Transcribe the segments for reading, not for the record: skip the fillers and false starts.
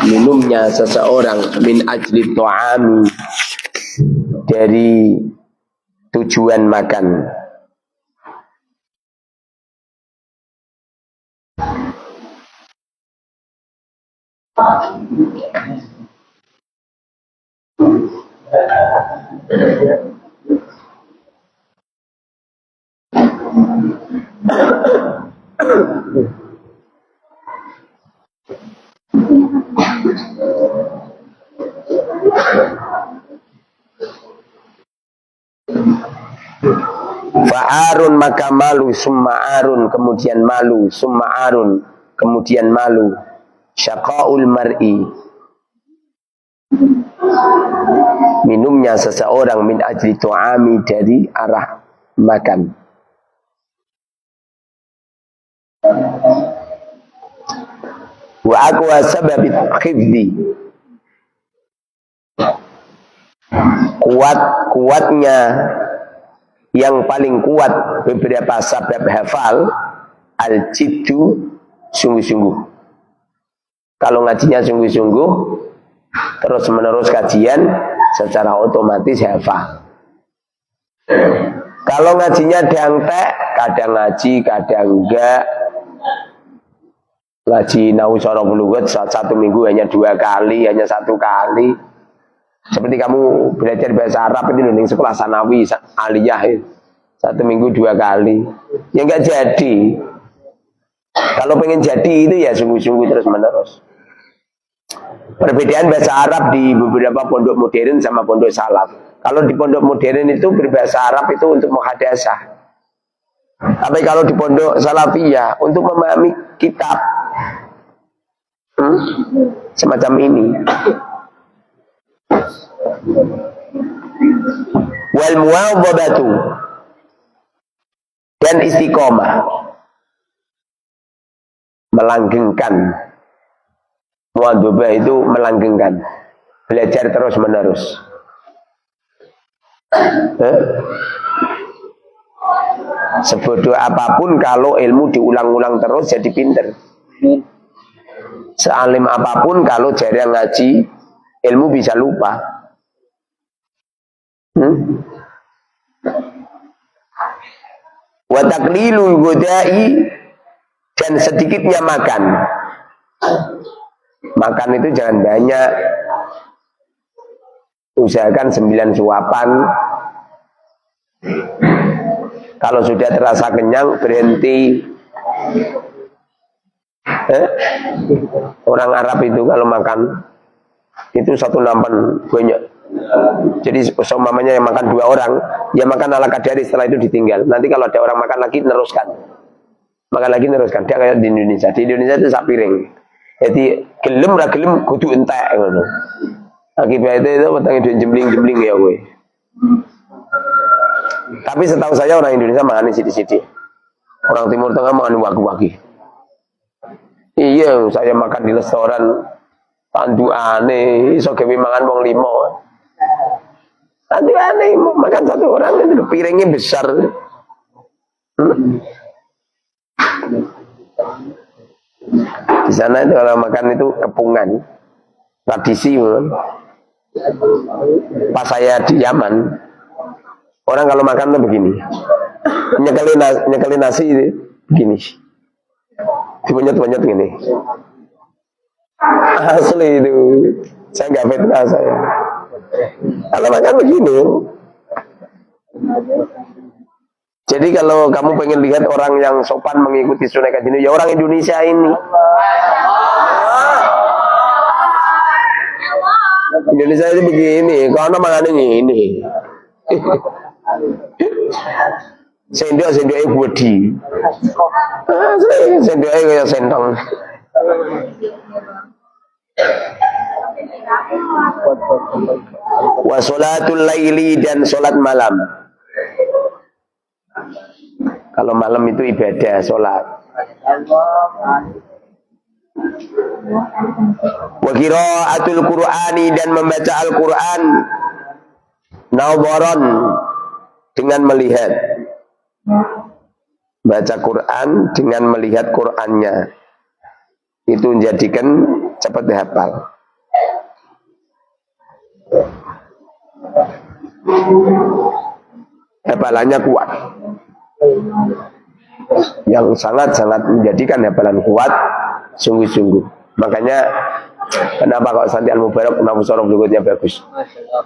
minumnya seseorang min ajli ta'ami dari tujuan makan. Fa'arun maka malu, summa'arun kemudian malu, summa'arun kemudian malu. Syaqaul mar'i, minumnya seseorang min ajli tu'ami dari arah makan. Wa aqwa sababit khifdi, kuatnya yang paling kuat beberapa sebab hafal al-jiddu, sungguh-sungguh. Kalau ngajinya sungguh-sungguh terus menerus kajian secara otomatis hafal. Kalau ngajinya dangtek, kadang ngaji, kadang enggak. Ngaji nahwu sorof lugat satu minggu hanya 2 kali, hanya 1 kali. Seperti kamu belajar bahasa Arab itu di sekolah sanawi, aliyah itu. 1 minggu 2 kali. Ya enggak jadi. Kalau pengen jadi itu ya sungguh-sungguh terus menerus. Perbedaan bahasa Arab di beberapa pondok modern sama pondok salaf. Kalau di pondok modern itu berbahasa Arab itu untuk muhadasah. Tapi kalau di pondok salafiyah untuk memahami kitab. Semacam ini. Wal muwadhabatu, dan istiqomah, melanggengkan. Muwadhabah itu melanggengkan, belajar terus menerus. Sebodoh apapun kalau ilmu diulang-ulang terus jadi pinter. Sealim apapun kalau jarang ngaji, ilmu bisa lupa. Wa taqlilul ghadai, dan sedikitnya makan. Makan itu jangan banyak. Usahakan 9 suapan. Kalau sudah terasa kenyang berhenti. Orang Arab itu kalau makan itu 1 nampan banyak. Jadi seumpamanya yang makan 2 orang, ya makan ala kadari, setelah itu ditinggal. Nanti kalau ada orang makan lagi neruskan. Makan lagi neruskan. Dia kayak di Indonesia. Di Indonesia itu sak piring. Jadi gelem ra gelem kudu entek ngono. Akibatnya itu wetenge jembling-jembling ya kowe. Tapi setahu saya orang Indonesia makan sithik-sithik. Orang Timur Tengah makan wagi-wagi. Iya, saya makan di restoran tandukane iso gawe mangan wong 5. Tandukane makan 1 orang itu piringnya besar. Di sana itu kalau makan itu kepungan, tradisi. Pas saya di Yaman, orang kalau makan tuh begini, nyekelin nasi itu begini, dibonyot-bonyot gini. Asli itu, saya nggak fitnah saya. Kalau makan begini. Jadi kalau kamu pengen lihat orang yang sopan mengikuti sunnah kajian, ya orang Indonesia ini. Indonesia itu begini, karena makan ini. Sendok bodi. Sendoknya kayak sendong. Wa sholatul laili, dan sholat malam. Kalau malam itu ibadah, sholat. Wa qiraatul Qur'ani, dan membaca Al-Quran. Nadharan, dengan melihat. Baca Quran dengan melihat Qurannya. Itu menjadikan cepat hafal. Hafalannya kuat. Yang sangat-sangat menjadikan hafalan kuat sungguh-sungguh. Makanya kenapa kok Santi Al-Mubarak nafsu berikutnya bagus?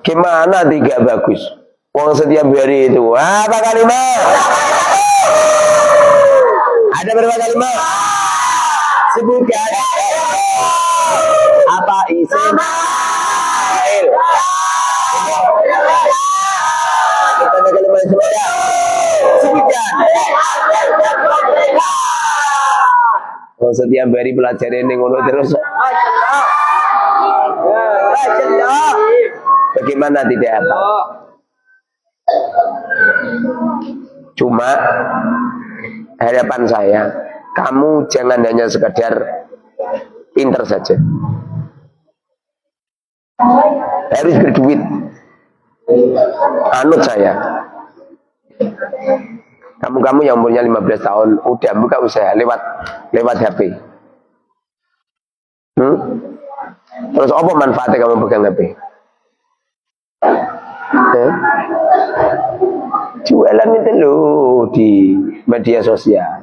Gimana tidak bagus? Wong setiap hari itu apa kalimat? Ada berapa kalimat? Sebutkan. Apa isim? Fa'il. Kita ada kalimat semuanya. Sebutkan. Wong setiap hari belajar ini ngono terus. Bagaimana tidak apa? Cuma harapan saya, kamu jangan hanya sekedar pinter saja, harus berduit. Anut saya, kamu yang umurnya 15 tahun udah buka usaha lewat HP. Terus apa manfaatnya kamu pegang HP? Jualan itu loh di media sosial.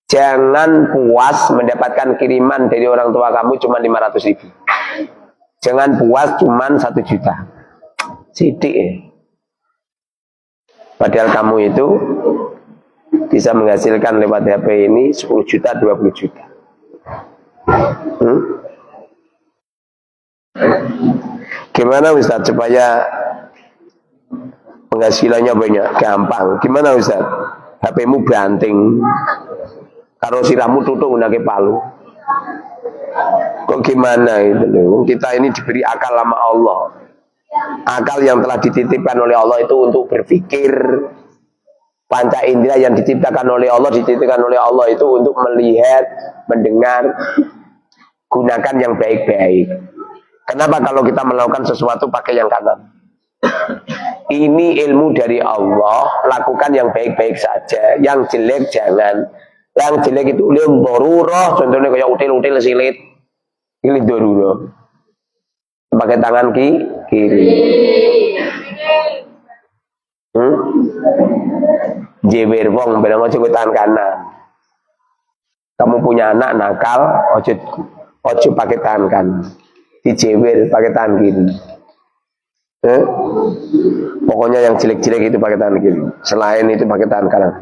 Jangan puas mendapatkan kiriman dari orang tua kamu cuma 500.000. Jangan puas cuma 1 juta. Sidik ya. Padahal kamu itu bisa menghasilkan lewat HP ini 10 juta, 20 juta. Gimana Ustaz supaya penghasilannya banyak? Gampang. Gimana Ustaz? HP-mu banting, karo sirahmu tutuk unake palu. Kok gimana itu loh? Kita ini diberi akal sama Allah. Akal yang telah dititipkan oleh Allah itu untuk berpikir. Panca indera yang diciptakan oleh Allah, dititipkan oleh Allah itu untuk melihat, mendengar. Gunakan yang baik-baik. Kenapa kalau kita melakukan sesuatu pakai yang kanan? Ini ilmu dari Allah, lakukan yang baik-baik saja, yang jelek jangan. Yang jelek itu ilmu darurah, contohnya kayak util-util silit. Ini darurah. Pakai tangan kiri. Jewer wong bilang ojo tangan kanan. Kamu punya anak nakal, ojo pakai tangan kanan. Dijewer pakai tangan kiri. Pokoknya yang jelek-jelek itu pakai tangan kiri. Selain itu pakai tangan kanan.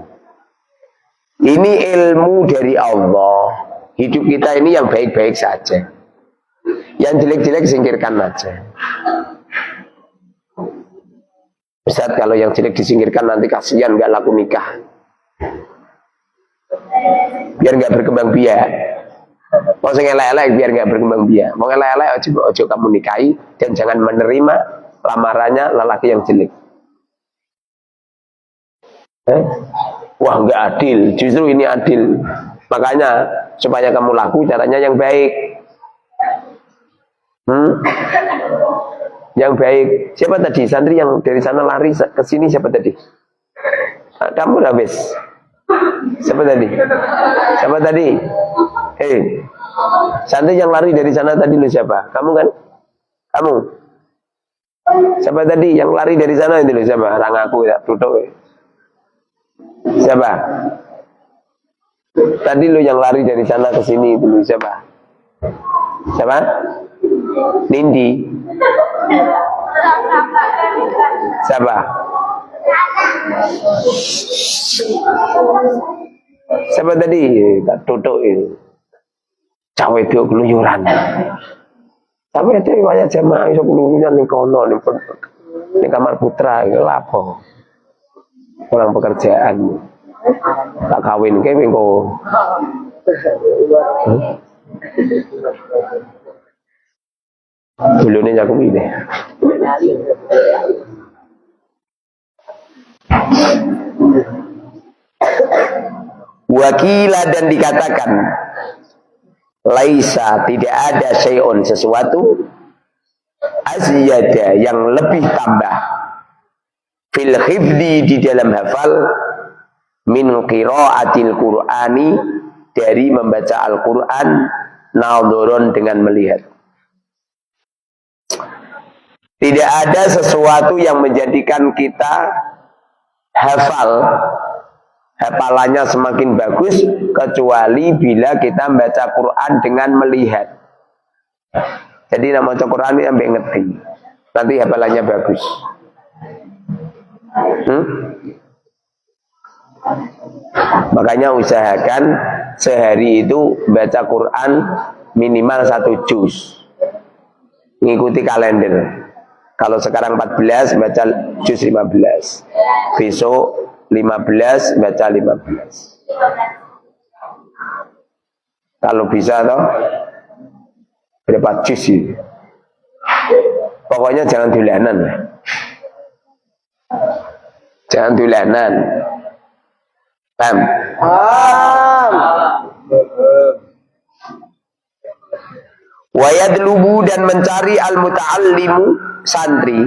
Ini ilmu dari Allah. Hidup kita ini yang baik-baik saja. Yang jelek-jelek singkirkan aja. Ustaz, kalau yang jelek disingkirkan nanti kasihan gak laku nikah. Biar gak berkembang biak. Mau elek-elek biar gak berkembang biak. Mau elek-elek ojo kamu nikahi dan jangan menerima lamarannya lelaki yang jelek. Wah nggak adil, justru ini adil. Makanya supaya kamu laku caranya yang baik. Yang baik. Siapa tadi santri yang dari sana lari ke sini? Siapa tadi? Kamu habis. Siapa tadi? Siapa tadi? Santri yang lari dari sana tadi lu siapa? Kamu kan? Kamu. Siapa tadi yang lari dari sana itu siapa? Orang aku ya, tutup. Siapa? Tadi lu yang lari dari sana ke sini dulu siapa? Siapa? Nindi. Siapa? Siapa tadi? Tak tutup itu. Cawe itu keluyuran. Tapi itu banyak jamaah iso keluyuran ning kono ning kamar putra iku lapo. Orang pekerjaan. Tak kawin ke engko. Dulu ini aku ini. Wakila dan dikatakan laisa tidak ada syai'un sesuatu azyada yang lebih tambah fil hifdi di dalam hafal min qiraatil qur'ani dari membaca Al-Qur'an nadhurun dengan melihat. Tidak ada sesuatu yang menjadikan kita hafalannya semakin bagus kecuali bila kita membaca Quran dengan melihat. Jadi nama Quran ini sampai ngerti, nanti hafalannya bagus. Makanya usahakan sehari itu baca Quran minimal 1 juz, ngikuti kalender. Kalau sekarang 14 baca juz 15, besok 15 baca 15. Kalau bisa toh berapa juz sih? Pokoknya jangan dulanan. Jangan dulanan. Paham? Wa yadlubu, dan mencari al-muta'allimu santri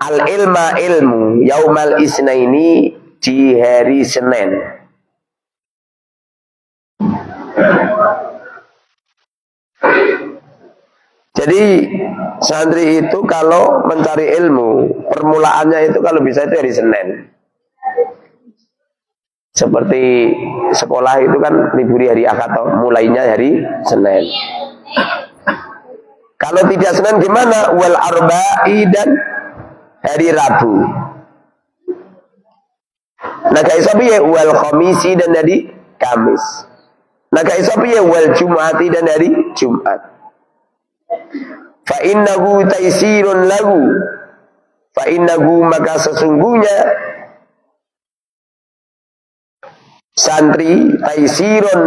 al-ilma ilmu yaumal isnaini di hari Senin. Jadi santri itu kalau mencari ilmu permulaannya itu kalau bisa itu hari Senin. Seperti sekolah itu kan libur hari Ahad, mulainya hari Senin. Kalau tidak Senin gimana? Wal arba'i, dan hari Rabu. Nah kaisa piye? Wal khamisi, dan hari Kamis. Nah kaisa piye? Wal jum'ati, dan hari Jumat. Fa innahu taisirun lahu. Fa innahu, maka sesungguhnya santri taisirun,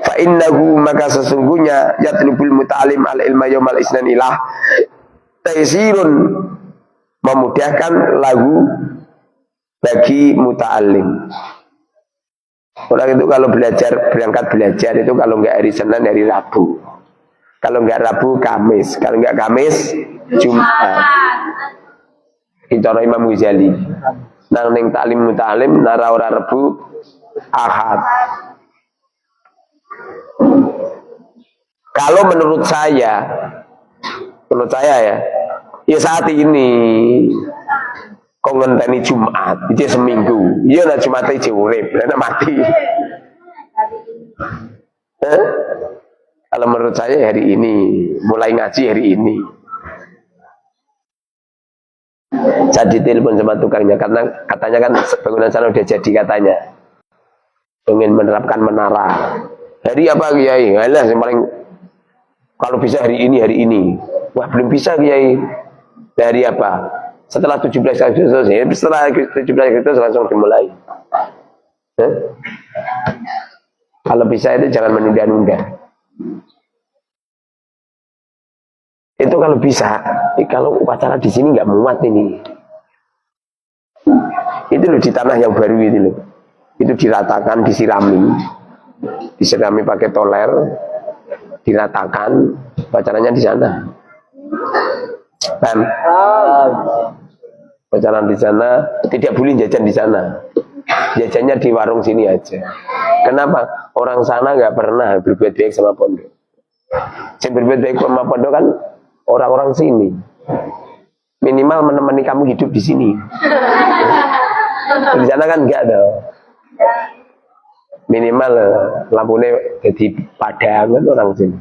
fa innahu, maka sesungguhnya yatlubul muta'alim al ilma yaumal isnan ilah taisirun, memudahkan lagu bagi muta'alim. Orang itu kalau berangkat belajar itu kalau enggak hari Senin hari Rabu, kalau enggak Rabu Kamis, kalau enggak Kamis Jumat. Itu Imam Ghazali. Nang ning taklim muta'alim nara ora Rebu Ahad. Kalau menurut saya ya saat ini kok ngenteni Jumat itu seminggu, iya nak Jumat aja urip, nak mati. Kalau menurut saya hari ini, mulai ngaji hari ini. Saya ditelepon sama tukangnya karena katanya kan bangunan sana udah jadi katanya. Ingin menerapkan menara. Hari apa Kiai? Alah yang paling kalau bisa hari ini. Wah, belum bisa Kiai. Hari apa? Setelah 17 Agustus ya, setelah 17 Agustus langsung dimulai. Kalau bisa itu jangan menunda-nunda. Itu kalau bisa, kalau upacara di sini nggak muat ini. Itu loh di tanah yang baru itu loh. Itu diratakan, disirami pakai toler, diratakan, upacaranya di sana. Paham? Upacara di sana, tidak boleh jajan di sana. Jajannya di warung sini aja. Kenapa? Orang sana nggak pernah berbuat baik sama pondok. Yang berbuat baik sama pondok kan orang-orang sini. Minimal menemani kamu hidup di sini. Di sana kan enggak ada. Minimal lampunya jadi padang kan orang sini.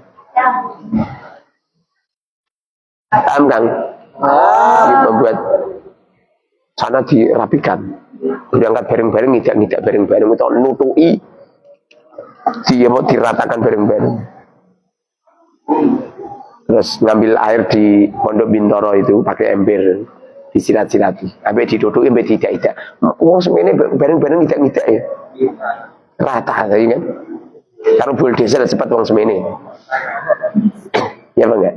Paham kan? Membuat sana dirapikan. Berangkat bareng-bareng, tidak bareng-bareng, itu nutui. Dia mau diratakan bareng-bareng. Terus ngambil air di Pondok Bintoro itu pakai ember, disilat-silati. Sampai didudukin, sampai tidak. Wong semuanya bareng-bareng tidak ya. Rata tadi kan. Kalau bul desa cepat wong semuanya. Ya apa enggak?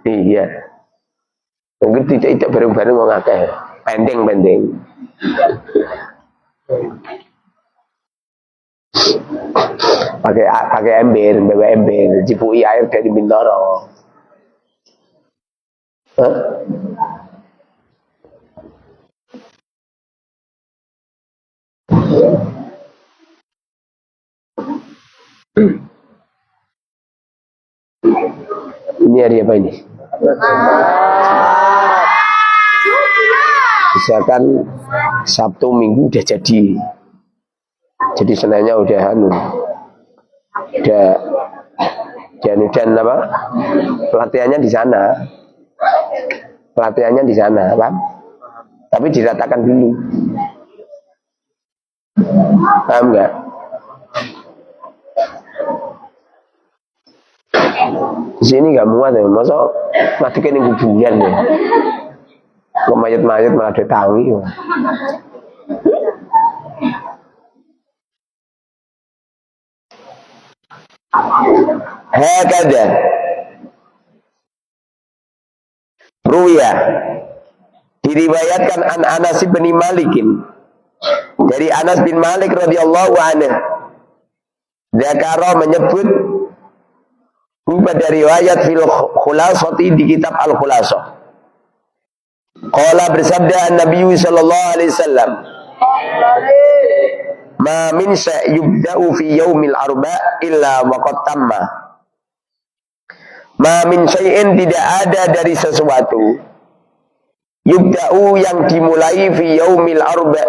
Iya. Mungkin tidak bareng-bareng wong akeh. Pending. Pakai ember, bawa ember, cipui air dari Bintoro. Ini hari apa ini? Misalkan Sabtu Minggu udah jadi. Jadi Seninnya udah dan apa? Pelatihannya di sana. Pelatihannya di sana, Pak. Tapi diratakan dulu. Paham enggak? Di sini enggak muat ya, masa matikan yang kuburan ya. Kok mayat-mayat malah ditangi. Ya. Hakada Ruya diriwayatkan an Anas bin Malikin dari Anas bin Malik radhiyallahu anhu. Zakara menyebut pada riwayat fil khulasati di kitab al khulasah. Qala bersabda Nabi sallallahu alaihi wasallam, ma min yubda'u fi yaumil arba illa waqad tamma. Ma min syai'in tidak ada dari sesuatu yubda'u yang dimulai fi yaumil arba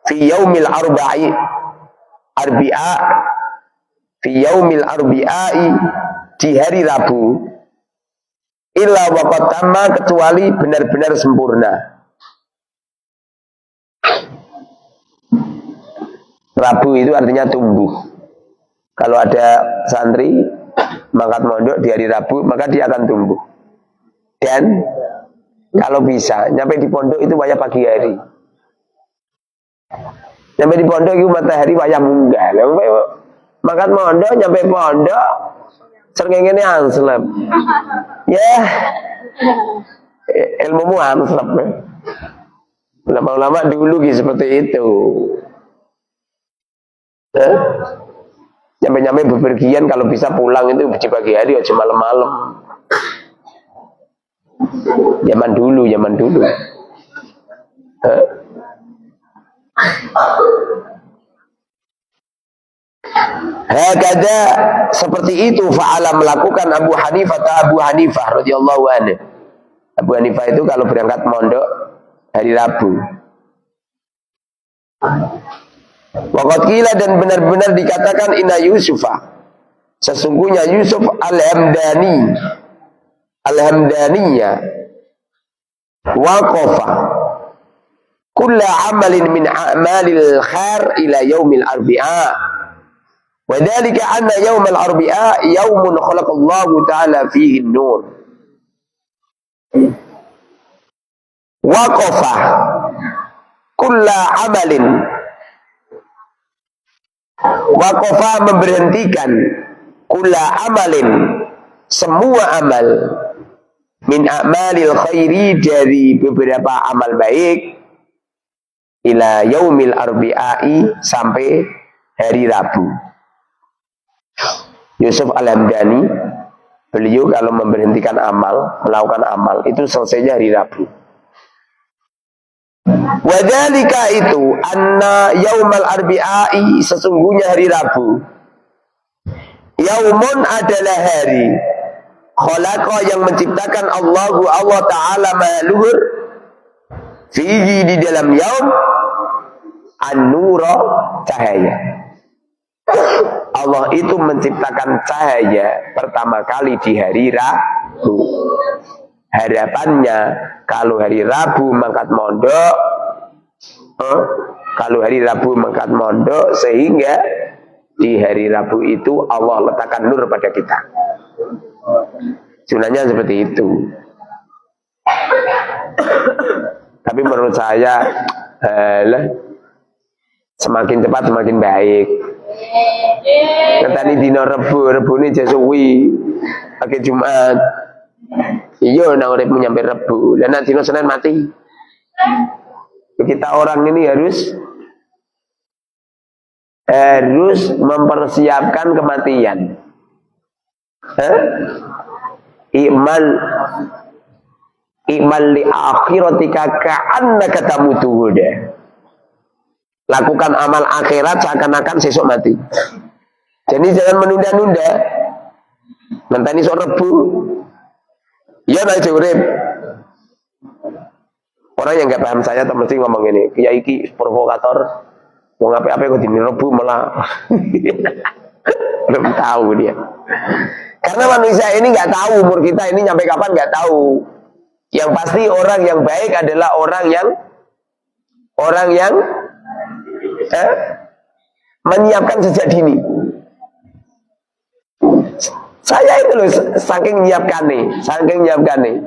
fi yaumil arba'i arbi'a fi yaumil arbi'ai di hari Rabu illa waqad tamma kecuali benar-benar sempurna. Rabu itu artinya tumbuh. Kalau ada santri mangkat mondok di hari Rabu, maka dia akan tumbuh. Dan kalau bisa nyampe di pondok itu wayah pagi hari. Nyampe di pondok itu matahari wayah munggah. Mangkat mondok nyampe pondok srengenge anslep. Ya. Ilmumu anslep. Ulama-ulama dulu gitu seperti itu. Nyampe-nyampe bepergian kalau bisa pulang itu di pagi hari aja malam-malam. Zaman dulu. Hakada seperti itu fa'ala melakukan Abu Hanifah radhiyallahu anhu. Abu Hanifah itu kalau berangkat mondok hari Rabu. Waqad qila dan benar-benar dikatakan inna Yusufa sesungguhnya Yusuf Al-Hamdaniyya waqafa kulla amalin min a'malil khair ila yaumil arbi'a wa dhalika anna yaumal arbi'a yaumun khalaqallahu ta'ala fihi an-nur waqafa kulla amalin waqafa memberhentikan kulla amalin semua amal min a'malil khairi dari beberapa amal baik ila yaumil arbi'ai sampai hari Rabu. Yusuf Al-Hamdani beliau kalau memberhentikan amal, melakukan amal itu selesainya hari Rabu. Wadhalika itu anna yaumal arbi'ai sesungguhnya hari Rabu. Yaumun adalah hari khalaqa yang menciptakan Allah Ta'ala maluhur fihi di dalam yaum an-nura cahaya. Allah itu menciptakan cahaya pertama kali di hari Rabu. Harapannya kalau hari Rabu mangkat mondok, sehingga di hari Rabu itu Allah letakkan nur pada kita. Sebenarnya seperti itu. Tapi menurut saya semakin cepat semakin baik. Katani dino Rebu ini jesuwi pakai Jumat. Iya nang urip nyampe Rebu. Dan nanti dino Senin mati. Kita orang ini harus mempersiapkan kematian. Iman li akhiratika ka'annaka tamutu deh. Lakukan amal akhirat seakan-akan sesuk mati. Jadi jangan menunda-nunda. Ngenteni sok Rebu. Iya nek urip. Orang yang nggak paham saya mesti ngomong ini, kiai iki provokator. Mau ngapain kok dini Rebu malah belum tahu dia. Karena manusia ini nggak tahu umur kita ini nyampe kapan nggak tahu. Yang pasti orang yang baik adalah orang yang menyiapkan sejak dini. Saya itu loh saking nyiapkan nih.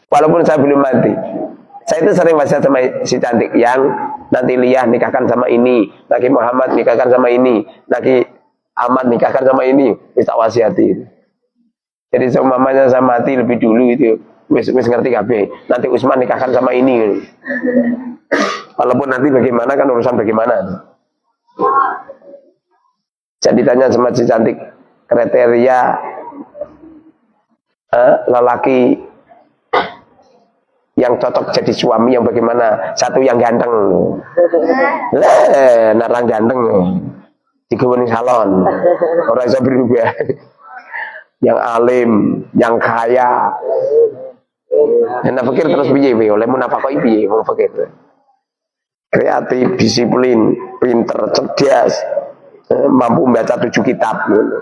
Walaupun saya belum mati. Saya itu sering wasiat sama si cantik yang nanti Liyah nikahkan sama ini, lagi Muhammad nikahkan sama ini, lagi Ahmad nikahkan sama ini, bisa wasiati. Jadi seumpamanya saya mati lebih dulu itu, wis ngerti kabeh. Nanti Utsman nikahkan sama ini. Walaupun nanti bagaimana kan urusan bagaimana. Jadi tanya sama si cantik kriteria lelaki yang cocok jadi suami yang bagaimana? Satu yang ganteng. Narang ganteng. Digawe salon. Ora iso berubah. Yang alim, yang kaya. Enak pikir terus piye oleh munafaqah piye wong pikir. Kreatif, disiplin, pinter, cerdas, mampu membaca 7 kitab ngono.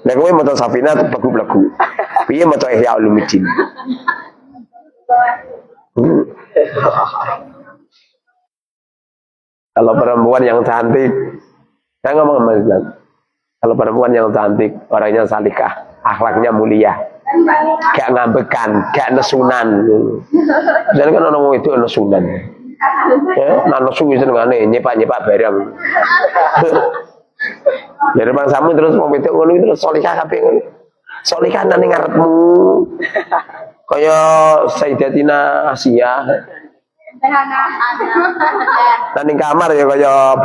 Nek kowe maca Safina lagu-lagu. Piye maca Ihya Ulumuddin? Kalau perempuan yang cantik, saya ngomong sama Islam. Kalau perempuan yang cantik, orangnya salikah, akhlaknya mulia, gak ngambekan, gak nesunan. Jadi kan orang itu nesunan. Nah nesu itu nyepak barang. Dari bang Samu terus mau itu ngono terus solikah kabeh ngono. Solikah nang ngarepmu. Kaya Sayyidatina Asia. Nang ning kamar ya kaya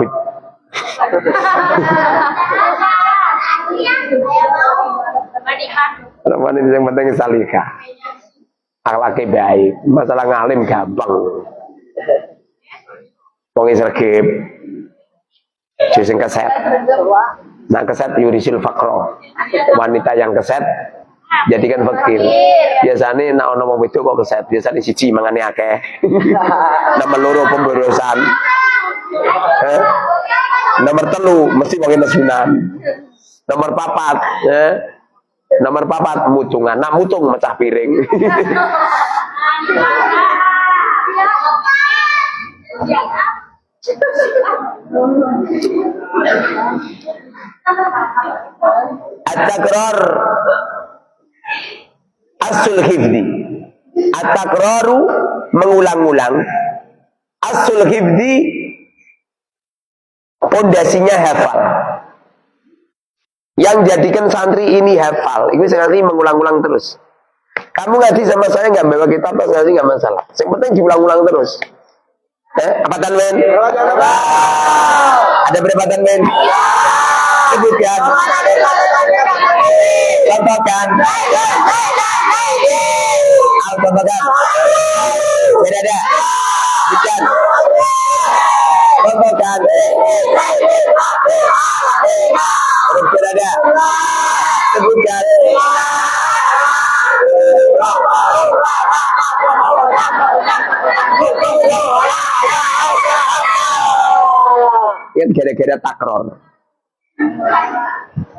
perempuan ini yang penting salihah. Akhlaknya baik. Masalah ngalim gampang. Wong sregep. Sing keset. Nah keset yurisil faqra. Wanita yang keset jadikan fakir. Biasanya nak ono wong wedok kok keset, biasanya siji mangane akeh. Nomor loro pemborosan. Nomor telu mesti wong nesunan. Nomor papat, nomor papat mutungan. Nak mutung mecah piring. At-takrar asul hifdi. At-takraru mengulang-ulang. Asul hifdi pondasinya hafal. Yang jadikan santri ini hafal. Ini santri mengulang-ulang terus. Kamu ngaji sama saya nggak bawa kitab pas ngaji nggak masalah. Yang penting diulang-ulang terus. Apa tanwen? Ada berapa tanwen? Sebutkan. Contohkan. Contohkan. Beda ada. Sebutkan. Contohkan. Terus beda ada. Sebutkan. Ini gara-gara takror.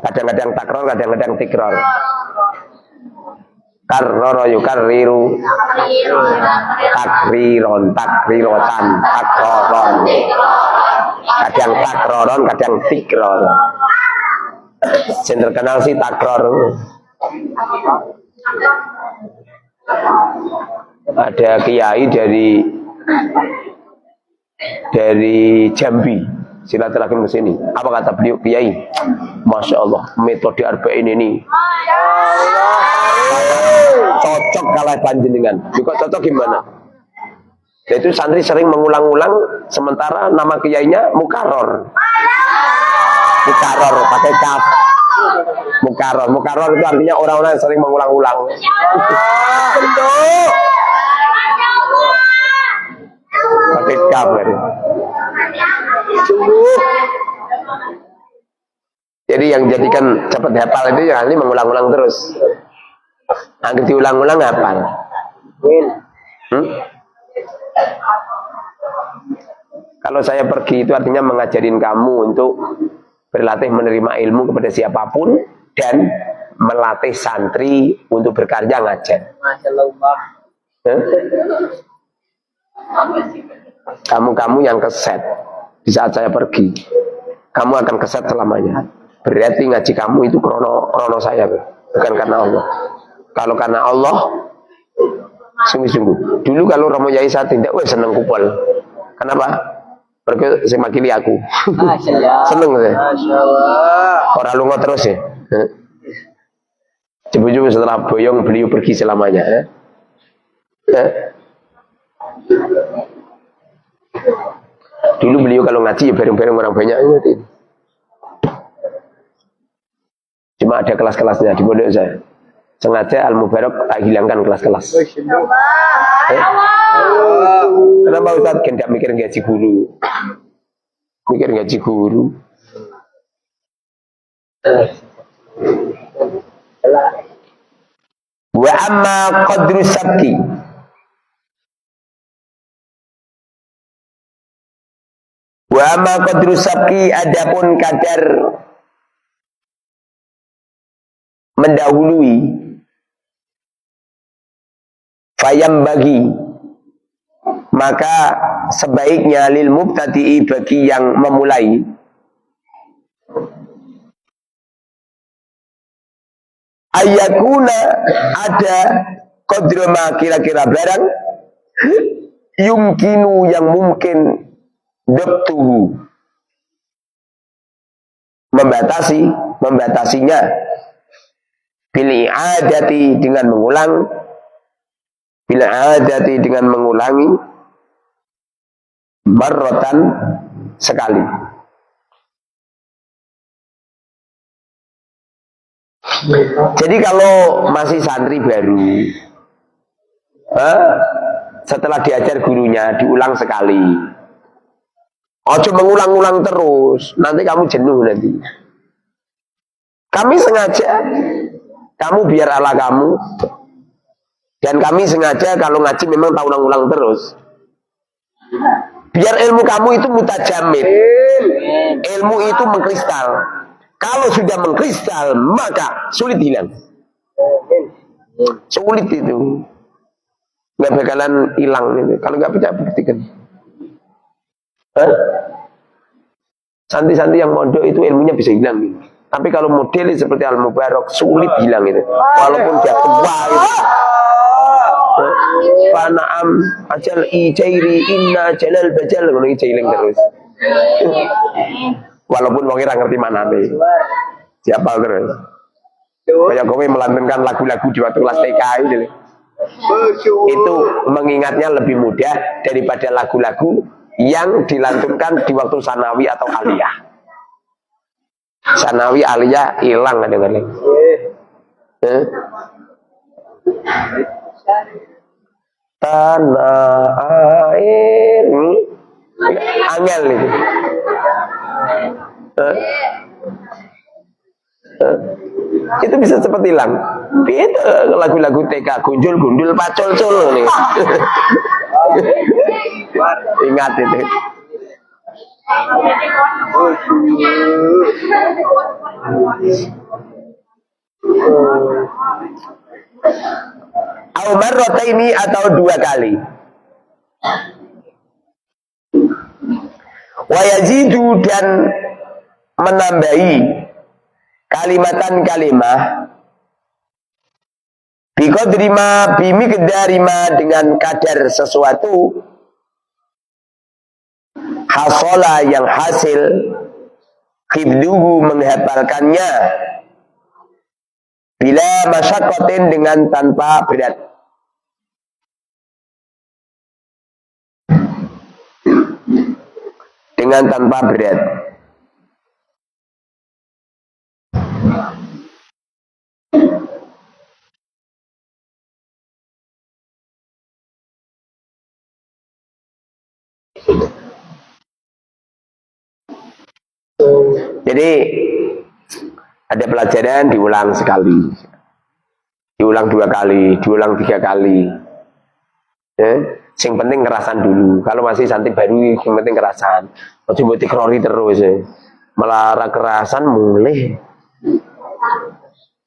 Kadang-kadang takror, kadang-kadang tikror. Karroro yukarriru takriron, takrirotan, takroron. Kadang takroron, kadang tikror. Yang terkenal sih takror. Ada kiai dari Jambi silaturahim ke sini. Apa kata beliau kiai? Masya Allah, metode arba'in ini cocok kalah panjenengan. Juga cocok gimana? Yaitu santri sering mengulang-ulang, sementara nama kiainya mukaror. Mukaror pakai kaf. Mukaror itu artinya orang-orang yang sering mengulang-ulang. Pakai kaf. Jadi Jadi yang jadikan cepat hafal itu yang ahli mengulang-ulang terus. Agar diulang-ulang hafal. Kalau saya pergi itu artinya mengajarin kamu untuk berlatih menerima ilmu kepada siapapun dan melatih santri untuk berkarya ngajar. Kamu yang keset di saat saya pergi, kamu akan keset selamanya. Berarti ngaji kamu itu krono saya, bukan karena Allah. Kalau karena Allah, sungguh-sungguh. Dulu kalau Romo Yai saya tidak, seneng kupol. Kenapa? Pergi saya makili aku. Seneng saya. Orang lunga terus ya. Coba-coba setelah boyong beliau pergi selamanya. Dulu beliau kalau ngaji ya bareng-bareng orang banyak. Cuma ada kelas-kelasnya di pondok saya. Sengaja Al-Mubarak tak hilangkan kelas-kelas. Kenapa Ustaz tidak mikir gaji guru? Mikir gaji guru. Wa amma qadru sabki. Wa amma qadru sabki, adapun kadar mendahului, fayam bagi, maka sebaiknya lil mubtadi'i, bagi yang memulai, ayakuna, ada qadrama, kira-kira barang yumkinu, yang mungkin, dabtuhu, membatasinya, bil i'adati, dengan mengulang, bil i'adati, dengan mengulangi, marratan, sekali. Jadi kalau masih santri baru, setelah diajar gurunya diulang sekali. Ojo mengulang-ulang terus, nanti kamu jenuh nanti. Kami sengaja, kamu biar ala kamu, dan kami sengaja kalau ngaji memang tak ulang-ulang terus. Biar ilmu kamu itu mutajamid, ilmu itu mengkristal. Kalau sudah mengkristal, maka sulit hilang. Sulit itu, nggak bakalan hilang itu. Kalau nggak percaya buktikan. Santri-santri yang mondok itu ilmunya bisa hilang gitu. Tapi kalau modelnya seperti Al-Mubarak sulit hilang itu. Walaupun dia tua itu. Pana'am ajal ijairi inna jalal bajal, ngono ijailing terus. Walaupun wong ora ngerti manane. Siapa terus. Kayak kowe melantunkan lagu-lagu di waktu kelas TK itu mengingatnya lebih mudah daripada lagu-lagu yang dilantunkan di waktu sanawi atau aliyah. Sanawi aliyah hilang kadang-kadang. Tanah air angel itu. Itu bisa cepat hilang. Itu lagu-lagu TK gunjul gundul pacul cul nih. Ingat itu. Umar ini atau 2 kali. Wayazidu, dan menambahi kalimatan kalimah, biqadrima bimiqdarima, dengan kadar sesuatu, hasola, yang hasil, khibduhu, menghafalkannya, bila masyakotin, dengan tanpa berat. Dengan tanpa berat. Jadi Ada pelajaran diulang sekali, diulang 2 kali, diulang 3 kali. Sing penting ngerasan dulu. Kalau masih santri baru, yang penting ngerasan. Ojo mbok dikrori terus. Malah kerasan mulai.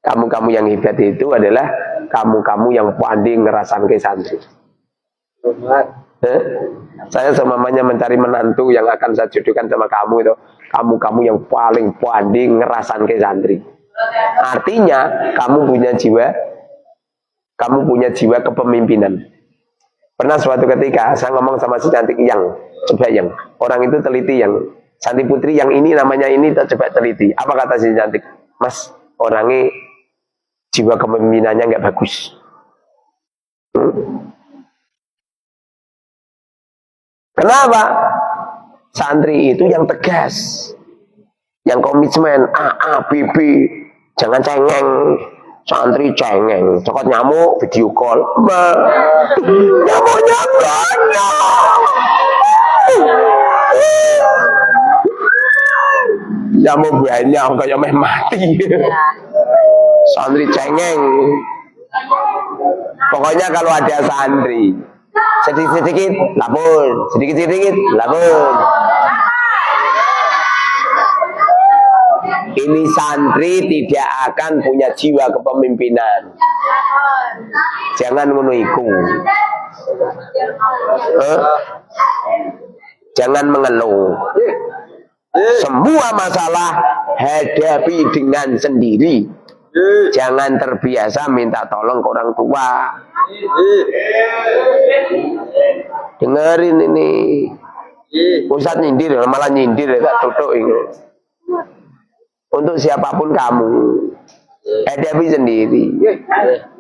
Kamu-kamu yang hebat itu adalah kamu-kamu yang pandai ngerasan ke santri. Saya semamanya mencari menantu yang akan saya jodohkan sama kamu itu. Kamu-kamu yang paling pandai ngerasan ke santri. Artinya kamu punya jiwa kepemimpinan. Pernah suatu ketika saya ngomong sama si cantik yang coba yang orang itu teliti yang Santi Putri yang ini namanya ini coba teliti. Apa kata si cantik? Mas, orangnya jiwa kepemimpinannya nggak bagus. Kenapa? Santri itu yang tegas, yang komitmen, A, B, B, jangan cengeng. Santri cengeng, cokot nyamuk, video call, nyamuknya banyak. Nyamuk banyak, kayak meh mati. Santri cengeng. Pokoknya kalau ada santri sedikit-sedikit lapor, sedikit-sedikit lapor. Ini santri tidak akan punya jiwa kepemimpinan. Jangan menuiku. Jangan mengeluh. Semua masalah hadapi dengan sendiri. Jangan terbiasa minta tolong ke orang tua. Dengerin ini. Ustaz nyindir, malah nyindir tak tutup ini. Untuk siapapun kamu, hadapi sendiri.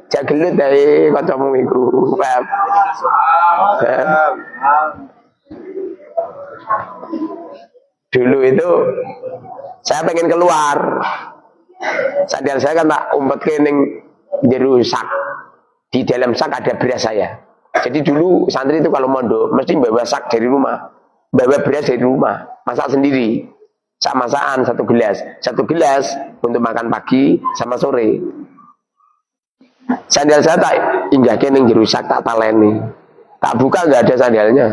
Jagelut dari kancamu itu. Paham? Dulu itu saya pengen keluar. Sandal saya kan tak umpet kening jero sak. Di dalam sak ada beras saya. Jadi dulu santri itu kalau mondok mesti bawa sak dari rumah, bawa beras dari rumah, masak sendiri. Masakan 1 gelas untuk makan pagi sama sore. Sandal saya tak inggah kening jero sak tak taleni. Tak buka nggak ada sandalnya.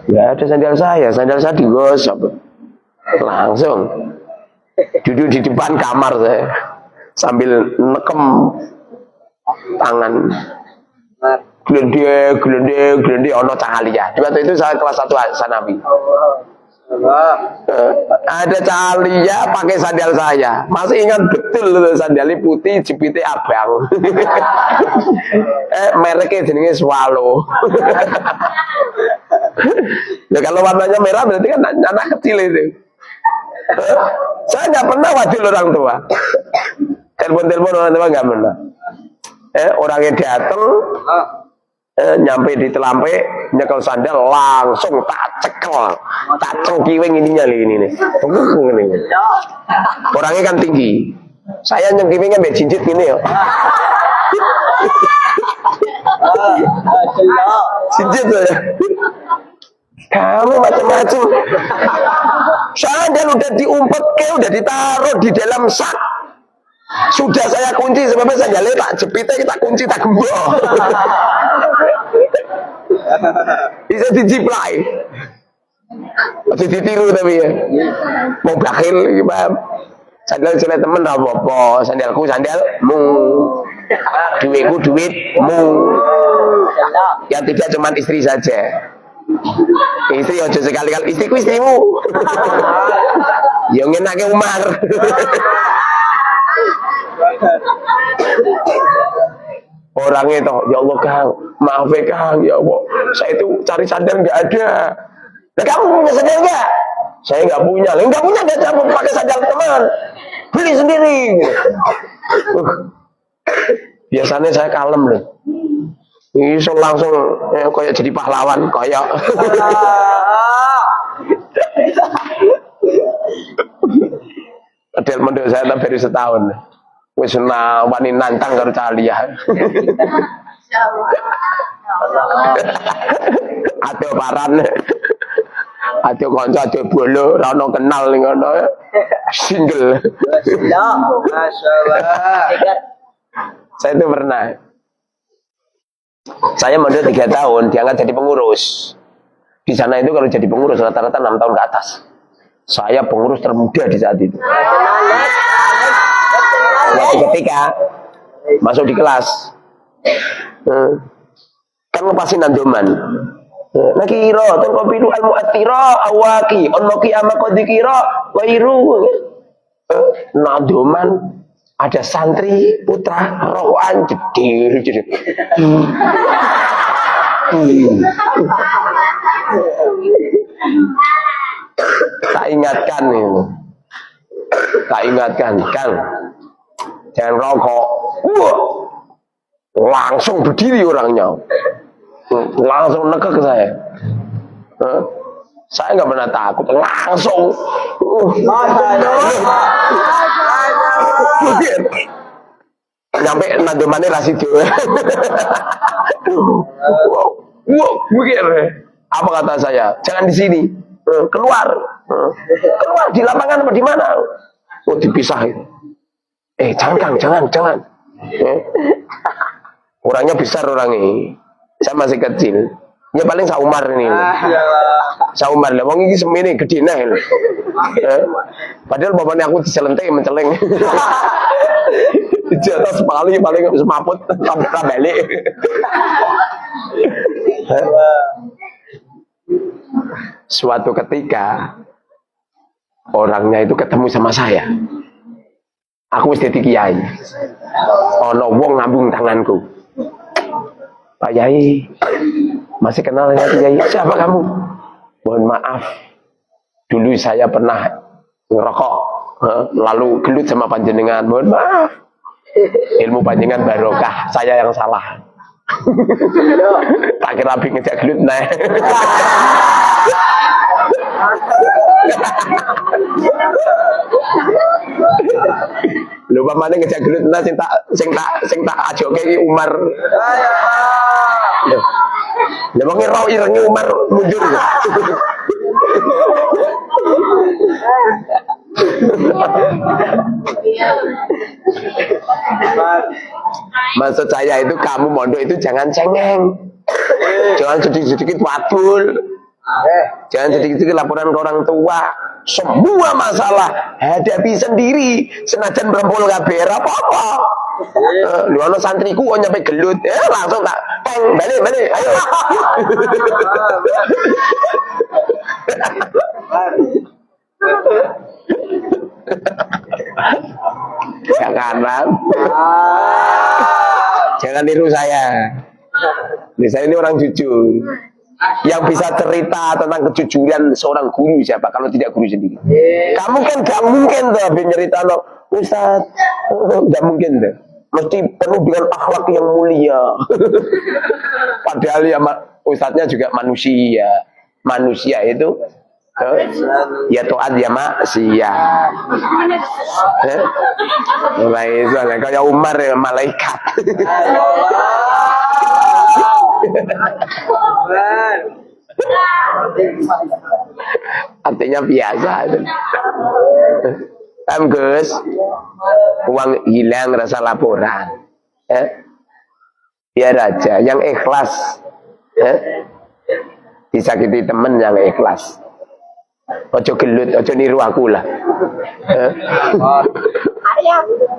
Nggak ada sandal saya digosok. Langsung duduk di depan kamar saya sambil nekem tangan. Glende ono cahalia. Di waktu itu saya kelas 1 Sanawi. Ada cahalia pakai sandal saya. Masih ingat betul sandalnya putih, jepitnya abang. Mereknya jenenge Swallow. Ya kalau warnanya merah berarti kan anak kecil itu. Saya nggak pernah wadul orang tua. Telepon orang tua nggak pernah. Orangnya datang, nyampe di telampe, nyekel sandal langsung tak cekel, tak cengkiwing ininya ini nih. Orangnya kan tinggi. Saya nyengkiwingnya mbak jinjit gini ya. Jinjit ya. Kamu macam-macam. Sandal udah diumpet udah ditaruh di dalam sak. Sudah saya kunci sebabnya sandalnya tak jepitnya kita kunci tak gembok. Bisa dijiplai. Masih ditiru tapi ya. Mau bakhil paham. Sandal jelek temen apa-apa, sandalku sandalmu. Duitku duitmu. Yang tidak cuma istri saja. Istri aja sekali-kali, istriku istrimu. Yang enaknya Umar. Orangnya toh, ya Allah Kang, maaf ya Kang, ya Allah, saya itu cari sandal nggak ada. Nah, kamu punya sandal nggak? Saya nggak punya. Nggak punya nggak campur pakai sandal teman, beli sendiri. Biasanya saya kalem loh. Ini langsung kayak jadi pahlawan kayak. Padahal mendok saya tak baru setahun. Wis wani nantang karo Calia. Ate paran. Ade kanca ade bolo ora ono kenal ning ngono. Single. Masyaallah. Saya itu pernah. Saya mondok 3 tahun, diangkat jadi pengurus. Di sana itu kalau jadi pengurus rata-rata 6 tahun ke atas. Saya pengurus termuda di saat itu. Waktu ketika masuk di kelas, kan lepasin nandoman. Nah kira, tengok biru al-mu'attira awaki, on-moki ama-kodikira, wairu. Nandoman, ada santri, putra, rohan, jedir. Tak ingatkan ini. Tak ingatkan, Kang. Jangan rokok. Wah, langsung berdiri orangnya. Langsung nekek ke saya. Saya nggak pernah takut. Langsung. Nyampe nandomannya rasidu. Wow, mikir. Apa kata saya? Jangan di sini. Keluar. Keluar di lapangan apa di mana? Oh, dipisahin. Jangan Kang, jangan. Orangnya besar orangnya. Saya masih kecil. Ya paling saumar ini. Saumar lah. Wong iki semene gedene lho. Padahal bapaknya aku dicelentek menceleng. Di atas paling semaput sampai balik. Suatu ketika orangnya itu ketemu sama saya. Aku wis dadi kiai. Ana wong ngambung tanganku. Pak Yai, masih kenal ya Kiai? Siapa kamu? Mohon maaf, dulu saya pernah ngerokok, lalu gelut sama panjenengan. Mohon maaf, ilmu panjenengan barokah, saya yang salah. Tak kira abis ngejak gelut nah. Lupa mana ngejak gelut nah sing tak ajoke iki Umar. Ya wong ora irenge Umar mundur. Maksud saya itu kamu mondok itu jangan cengeng. Jangan sedikit-sedikit wadul. Jangan sedikit-sedikit laporan ke orang tua. Semua masalah hadapi sendiri. Senajan berempul kabeh apa-apa. Lu ana santriku kok nyampe gelut. Langsung tak teng balik ayo. Jangan tiru saya. Saya ini orang jujur. Yang bisa cerita tentang kejujuran seorang guru siapa kalau tidak guru sendiri? Kamu kan gak mungkin tuh cerita lo, Ustaz, gak mungkin tuh. Mesti penuh dengan akhlak yang mulia. Padahal ya Ustaznya juga manusia. Manusia itu ya taat ya maksiat. Nah itu kayak Umar ya malaikat. Artinya biasa. Gus, uang hilang rasa laporan. Biar aja yang ikhlas. Disakiti temen yang ikhlas. Ojo gelut, ojo niru aku lah.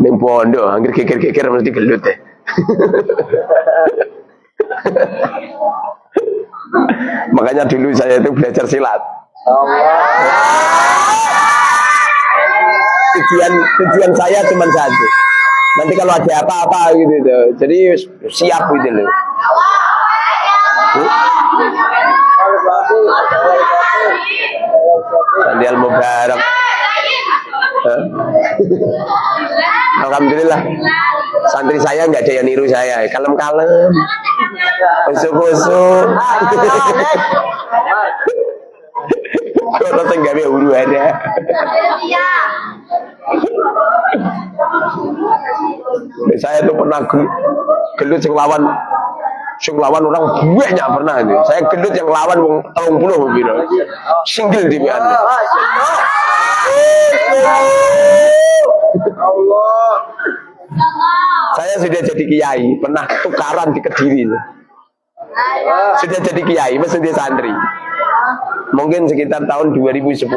Ning pondok, anggere geger-geger mesti gelut deh. Makanya dulu saya itu belajar silat. Tujuan saya cuma satu. Nanti kalau ada apa-apa gitu tuh, jadi siap gitu loh. Sandial Mubarak. Alhamdulillah santri saya nggak ada yang niru saya, kalem-kalem, busuk-busuk. Kalau tenggak ada huru ada. Saya tuh pernah gelut lawan Sing lawan orang banyak pernah itu. Saya gendut yang lawan wong 30 gitu. Single di mana? Allah. Saya sudah jadi kiai, pernah tukaran di Kediri. Sudah jadi kiai, masih dia santri. Mungkin sekitar tahun 2010.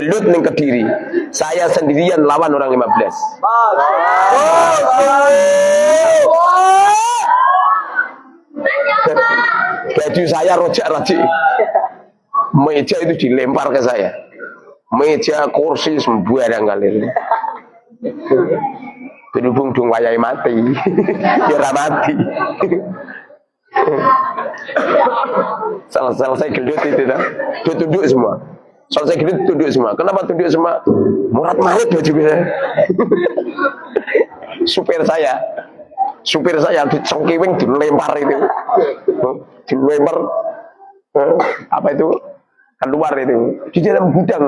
Gelut ning Kediri. Saya sendirian lawan orang 15. Baju saya rojak-rojak. Meja itu dilempar ke saya. Meja, kursi, sembarang kali. Berhubung dong wayai mati. Ya ora mati. Selesai gelut itu dah. Tunduk semua. Selesai gelut tunduk semua. Kenapa tunduk semua? Murad marit baju saya. Supir saya dicengkiwing dilempar itu. Dilempar apa itu? Keluar itu di dalam gudang.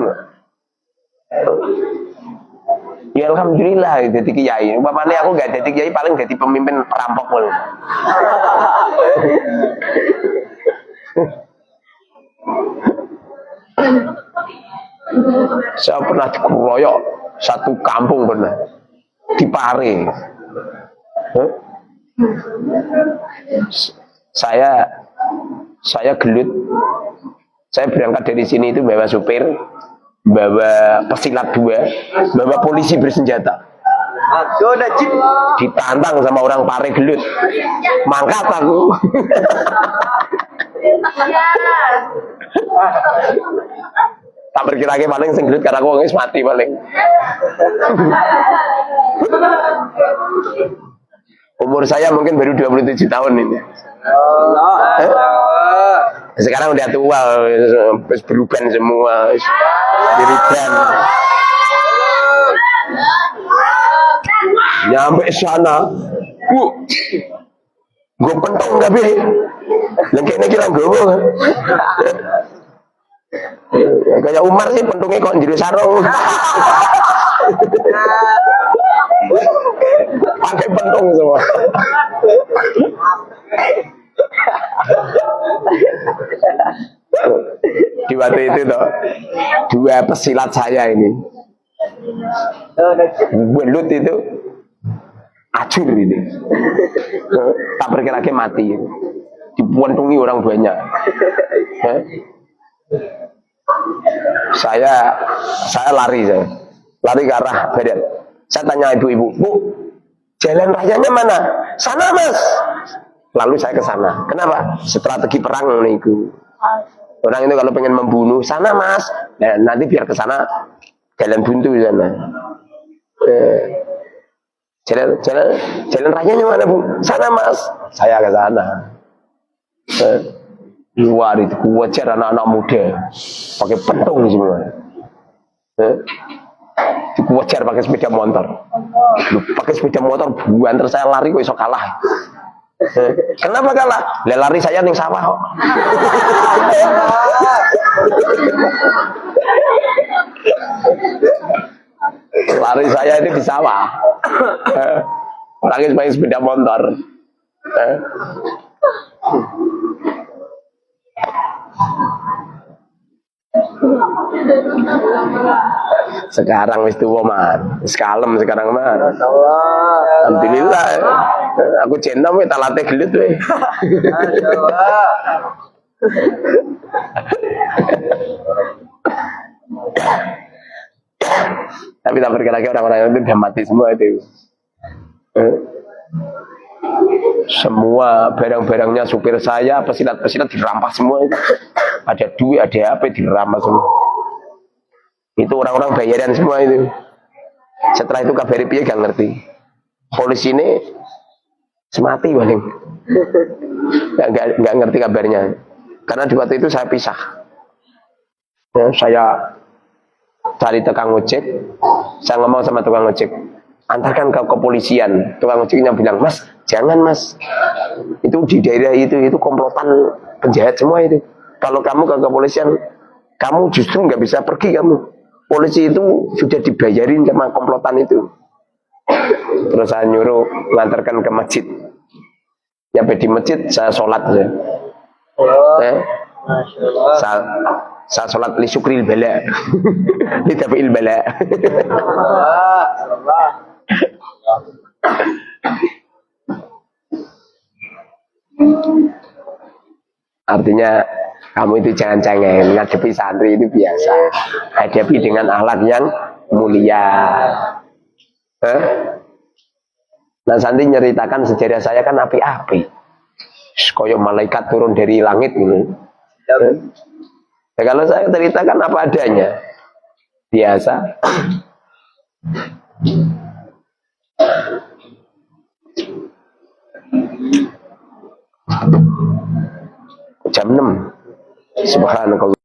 Ya alhamdulillah jadi kiai. Umpamanya aku nggak jadi kiai paling jadi pemimpin perampok loh. Saya pernah dikeroyok satu kampung pernah di Pare. Saya gelut. Saya berangkat dari sini itu bawa supir, bawa pesilat 2, bawa polisi bersenjata. Ditantang sama orang Pare gelut. Mangkat aku. Tak berkira-kira paling sing gelut karena aku wis mati paling. Umur saya mungkin baru 27 tahun ini. Sekarang udah tua, wis berubah semua, dirikan. Nyampe sana, gue pentong tapi lengkapnya kira gue. Kayak Umar sih pentungnya kok jadi sarung. Pakai pentung semua. Di waktu itu toh, 2 pesilat saya ini belut itu acur ini. Tak berkira-kira mati. Dipuntungi orang banyak. Saya lari ke arah badan. Saya tanya ibu-ibu, Bu, jalan rayanya mana? Sana Mas. Lalu saya ke sana. Kenapa? Strategi perang nih itu. Orang itu kalau pengen membunuh, sana Mas. Nah, nanti biar ke sana jalan buntu di sana. Jalan rayanya mana Bu? Sana Mas. Saya ke sana. Luar itu wajar anak-anak muda pakai pentung semua. Wajar pakai sepeda motor. Pakai sepeda motor buanter saya lari kok iso kalah. Kenapa kalah? Lari saya ning sawah kok. Lari saya itu di sawah. Orangnya pakai sepeda motor. Sekarang wis tuwa man, wis kalem sekarang man. Alhamdulillah. Aku centam wis talate gelut we. Masyaallah. Tapi tak berkira-kira orang-orang itu udah mati semua itu. Semua barang-barangnya supir saya, pesilat-pesilat dirampas semua itu. Ada duit, ada apa dirampas semua. Itu orang-orang bayaran semua itu. Setelah itu kabari piye gak ngerti. Polisi ini semati paling. Gak ngerti kabarnya. Karena di waktu itu saya pisah. Ya, saya cari tukang ojek. Saya ngomong sama tukang ojek, antarkan ke kepolisian. Tukang ojeknya bilang, Mas, jangan Mas. Itu di daerah itu komplotan penjahat semua itu. Kalau kamu ke kepolisian, kamu justru nggak bisa pergi kamu. Polisi itu sudah dibayarin sama komplotan itu. Terus saya nyuruh ngantarkan ke masjid. Nyampe di masjid saya sholat ya. Saya sholat li syukril bala. Li tafi'il bala. Artinya kamu itu jangan cengeng, ngadepi santri itu biasa. Hadapi dengan akhlak yang mulia. Nah santri nyeritakan sejarah saya kan api-api. Koyok malaikat turun dari langit ini. Ya, kalau saya ceritakan apa adanya, biasa. Jam 6. Subhanallah.